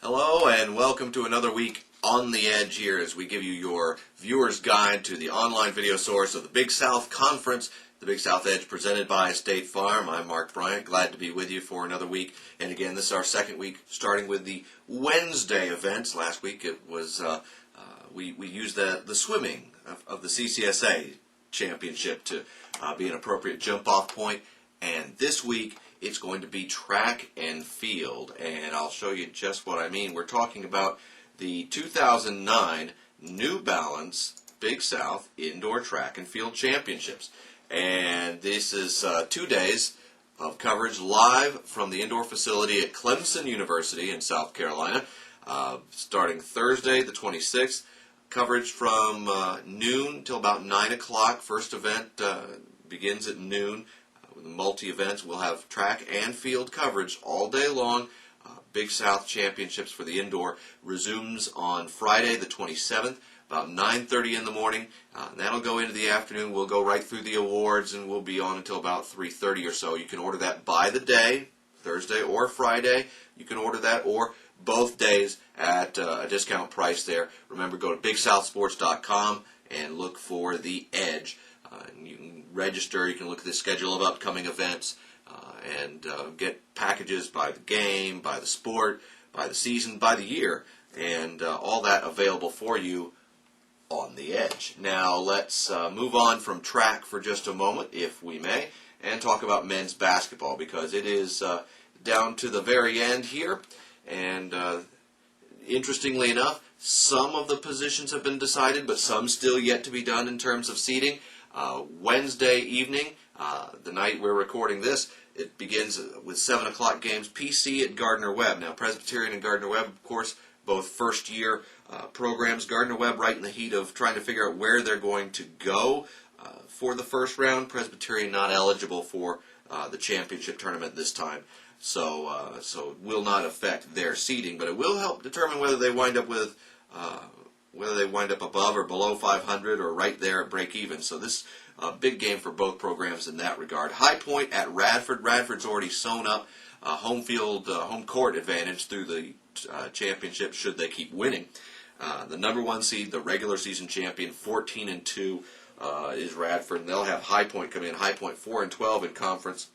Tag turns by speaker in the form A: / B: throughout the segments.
A: Hello and welcome to another week on the Edge here as we give you your viewer's guide to the online video source of the Big South Conference, the Big South Edge presented by State Farm. I'm Mark Bryant, glad to be with you for another week. And again, this is our second week starting with the Wednesday events. Last week it was, we used the swimming of the CCSA championship to be an appropriate jump-off point. And this week it's going to be track and field, and I'll show you just what I mean. We're talking about the 2009 New Balance Big South Indoor Track and Field Championships. And this is 2 days of coverage live from the indoor facility at Clemson University in South Carolina, starting Thursday the 26th. Coverage from noon till about 9 o'clock. First event begins at noon. Multi-events. We'll have track and field coverage all day long. Big South Championships for the indoor resumes on Friday the 27th, about 9:30 in the morning. That'll go into the afternoon. We'll go right through the awards, and we'll be on until about 3:30 or so. You can order that by the day, Thursday or Friday. You can order that, or both days at a discount price there. Remember, go to BigSouthSports.com and look for The Edge. And you can register, you can look at the schedule of upcoming events, and get packages by the game, by the sport, by the season, by the year, and all that available for you on The Edge. Now let's move on from track for just a moment, if we may, and talk about men's basketball, because it is down to the very end here, and interestingly enough, some of the positions have been decided, but some still yet to be done in terms of seeding. Wednesday evening, the night we're recording this, it begins with 7 o'clock games, PC at Gardner-Webb. Now, Presbyterian and Gardner-Webb, of course, both first-year programs. Gardner-Webb right in the heat of trying to figure out where they're going to go for the first round. Presbyterian not eligible for the championship tournament this time, so it will not affect their seeding, but it will help determine whether they wind up with above or below 500 or right there at break even. So this big game for both programs in that regard. High Point at Radford. Radford's already sewn up home court advantage through the championship should they keep winning. The number one seed, the regular season champion, 14-2 is Radford, and they'll have High Point come in. High Point 4-12 in conference,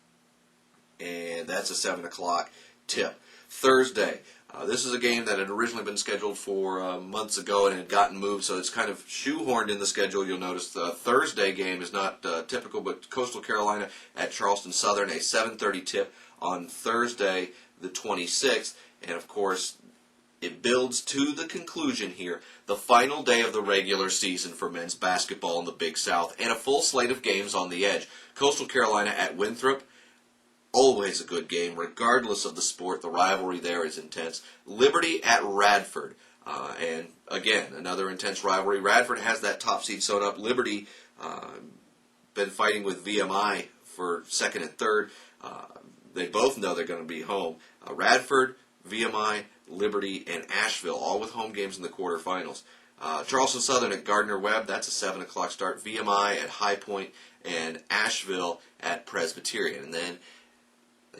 A: and that's a 7 o'clock tip. Thursday. This is a game that had originally been scheduled for months ago and had gotten moved, so it's kind of shoehorned in the schedule. You'll notice the Thursday game is not typical, but Coastal Carolina at Charleston Southern, a 7:30 tip on Thursday the 26th. And, of course, it builds to the conclusion here, the final day of the regular season for men's basketball in the Big South, and a full slate of games on the Edge. Coastal Carolina at Winthrop. Always a good game, regardless of the sport. The rivalry there is intense. Liberty at Radford. And, again, another intense rivalry. Radford has that top seed sewn up. Liberty been fighting with VMI for second and third. They both know they're going to be home. Radford, VMI, Liberty, and Asheville, all with home games in the quarterfinals. Charleston Southern at Gardner-Webb. That's a 7 o'clock start. VMI at High Point, and Asheville at Presbyterian. And then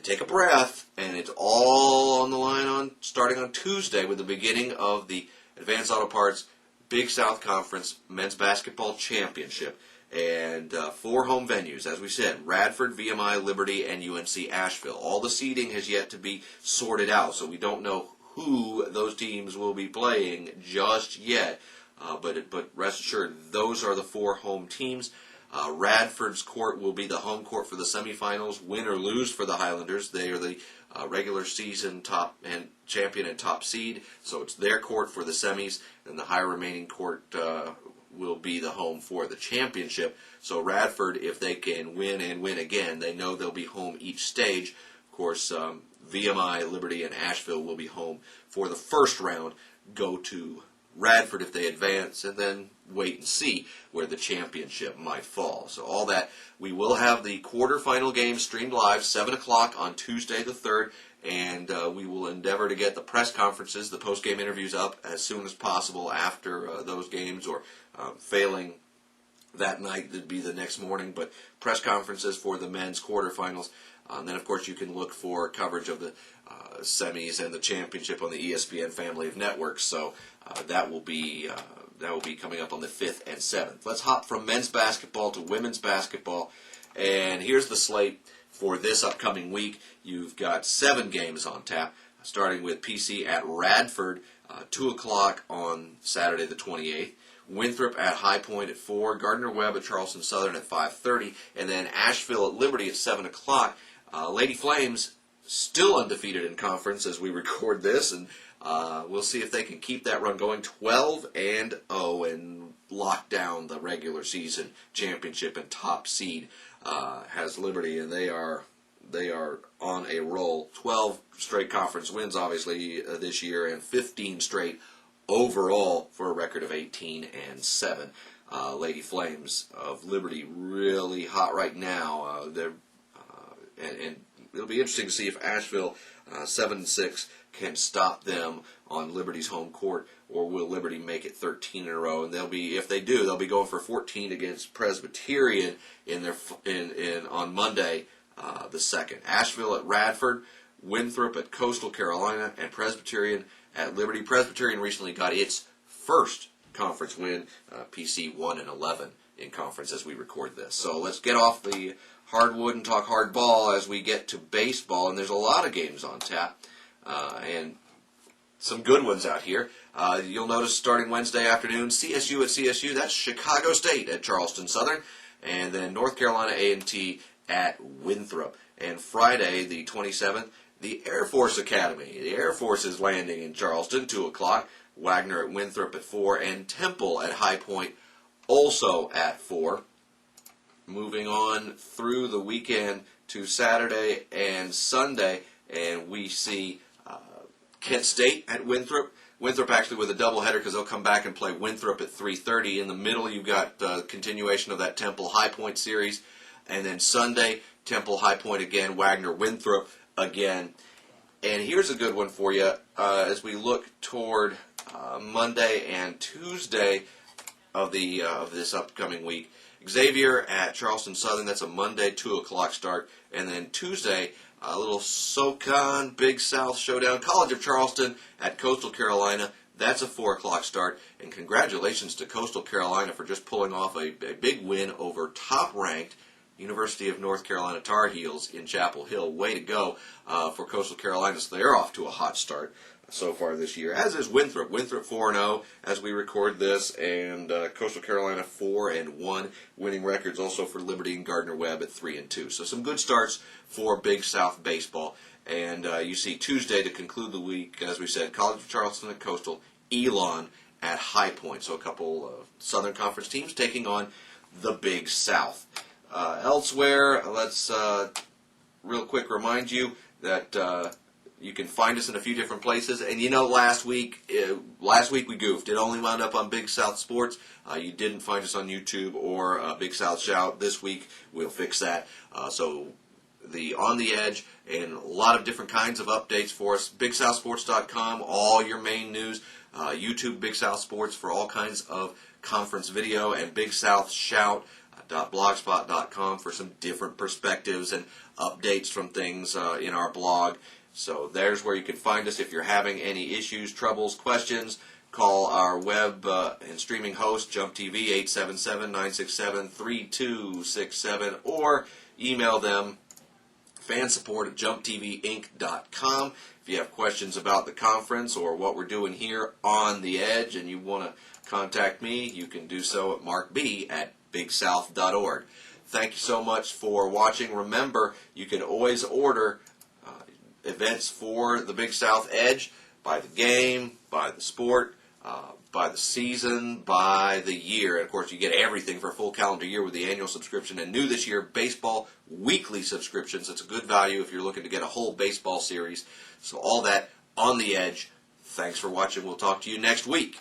A: take a breath, and it's all on the line starting on Tuesday with the beginning of the Advanced Auto Parts Big South Conference Men's Basketball Championship. And 4 home venues, as we said, Radford, VMI, Liberty, and UNC Asheville. All the seeding has yet to be sorted out, so we don't know who those teams will be playing just yet. But rest assured, those are the 4 home teams. Radford's court will be the home court for the semifinals. Win or lose for the Highlanders, they are the regular season top and champion and top seed, so it's their court for the semis, and the higher remaining court will be the home for the championship. So Radford, if they can win and win again, they know they'll be home each stage. Of course, VMI, Liberty, and Asheville will be home for the first round. Go to Radford if they advance, and then wait and see where the championship might fall. So all that, we will have the quarterfinal game streamed live, 7 o'clock on Tuesday the 3rd, and we will endeavor to get the press conferences, the post-game interviews up as soon as possible after those games, or failing that night, it'd be the next morning, but press conferences for the men's quarterfinals. And then, of course, you can look for coverage of the semis and the championship on the ESPN family of networks. So that will be coming up on the 5th and 7th. Let's hop from men's basketball to women's basketball, and here's the slate for this upcoming week. You've got 7 games on tap, starting with PC at Radford, 2 o'clock on Saturday the 28th. Winthrop at High Point at 4, Gardner-Webb at Charleston Southern at 5:30, and then Asheville at Liberty at 7 o'clock. Lady Flames still undefeated in conference as we record this, and we'll see if they can keep that run going. 12-0 and lock down the regular season championship and top seed has Liberty, and they are on a roll. 12 straight conference wins, obviously, this year, and 15 straight overall for a record of 18-7. Lady Flames of Liberty really hot right now. And it'll be interesting to see if Asheville 7-6 can stop them on Liberty's home court, or will Liberty make it 13 in a row? And if they do, they'll be going for 14 against Presbyterian on Monday the 2nd. Asheville at Radford, Winthrop at Coastal Carolina, and Presbyterian at Liberty. Presbyterian recently got its first conference win. PC 1-11 in conference as we record this. So let's get off the hardwood and talk hardball as we get to baseball, and there's a lot of games on tap, and some good ones out here. You'll notice starting Wednesday afternoon, CSU at CSU, that's Chicago State at Charleston Southern, and then North Carolina A&T at Winthrop. And Friday, the 27th, the Air Force Academy. The Air Force is landing in Charleston, 2 o'clock, Wagner at Winthrop at 4, and Temple at High Point also at 4. Moving on through the weekend to Saturday and Sunday, and we see Kent State at Winthrop. Winthrop actually with a doubleheader because they'll come back and play Winthrop at 3:30. In the middle, you've got continuation of that Temple High Point series. And then Sunday, Temple High Point again, Wagner Winthrop again. And here's a good one for you as we look toward Monday and Tuesday of this upcoming week. Xavier at Charleston Southern, that's a Monday 2 o'clock start. And then Tuesday, a little SoCon Big South showdown. College of Charleston at Coastal Carolina, that's a 4 o'clock start. And congratulations to Coastal Carolina for just pulling off a big win over top-ranked University of North Carolina Tar Heels in Chapel Hill. Way to go for Coastal Carolina. So they're off to a hot start so far this year, as is Winthrop. Winthrop 4-0 as we record this, and Coastal Carolina 4-1. Winning records also for Liberty and Gardner-Webb at 3-2. So some good starts for Big South baseball. And you see Tuesday to conclude the week, as we said, College of Charleston at Coastal, Elon at High Point. So a couple of Southern Conference teams taking on the Big South. Elsewhere, let's real quick remind you that you can find us in a few different places. And you know, last week we goofed. It only wound up on Big South Sports. You didn't find us on YouTube or Big South Shout. This week we'll fix that. So the On the Edge and a lot of different kinds of updates for us. BigSouthSports.com, all your main news. YouTube Big South Sports for all kinds of conference video, and Big South Shout. .blogspot.com for some different perspectives and updates from things in our blog. So there's where you can find us. If you're having any issues, troubles, questions, call our web and streaming host, Jump TV, 877-967-3267, or email them, fansupport@jumptvinc.com. If you have questions about the conference or what we're doing here on the Edge and you want to contact me, you can do so at markb@bigsouth.org. Thank you so much for watching. Remember, you can always order events for the Big South Edge by the game, by the sport, by the season, by the year. And of course, you get everything for a full calendar year with the annual subscription. And new this year, baseball weekly subscriptions. It's a good value if you're looking to get a whole baseball series. So all that on the Edge. Thanks for watching. We'll talk to you next week.